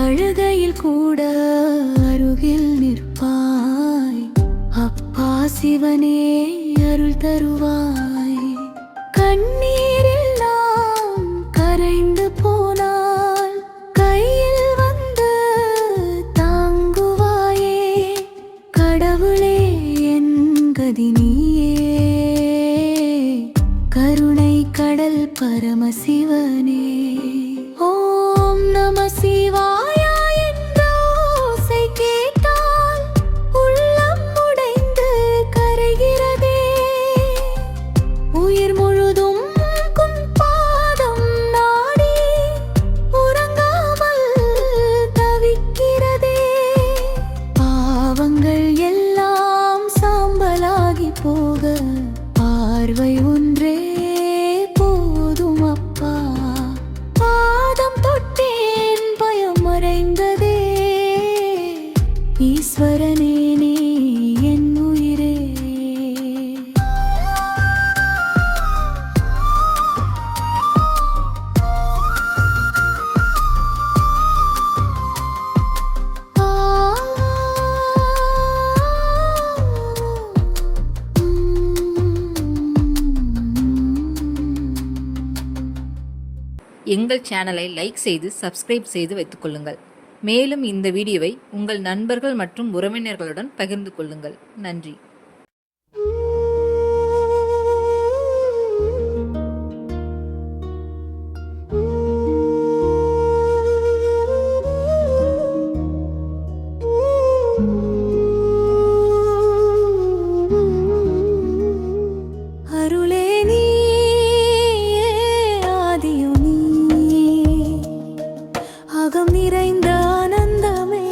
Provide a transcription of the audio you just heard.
அழுகையில் கூட அருகில் நிற்பாய். அப்பா சிவனே அருள் தருவாய். கண்ணீரில் நாம் கரைந்து போனால் கையில் வந்து தாங்குவாயே. கடவுளே என் கதி நீயே, கருணை கடல் பரமசிவனே. ஓம் நம சிவாயா என்ற ஓசை கேட்டால் உள்ளம் உடைந்து கரைகிறதே. உயிர் முழுதும் உன் பாதம் நாடி உறங்காமல் தவிக்கிறதே. பாவங்கள் எல்லாம் சாம்பலாகி போக பார்வை ஒன்றே போதும் அப்பா. பாதம் தொட்டேன் பயம் மறைந்ததே. ஈஸ்வரனே நீ என் உயிரே. எங்கள் சேனலை லைக் செய்து சப்ஸ்கிரைப் செய்து வைத்துக் கொள்ளுங்கள். மேலும் இந்த வீடியோவை உங்கள் நண்பர்கள் மற்றும் உறவினர்களுடன் பகிர்ந்து கொள்ளுங்கள். நன்றி. அருளே நீயே, ஆதியும் நீயே, அகம் நிறைந்த ஆனந்தமே.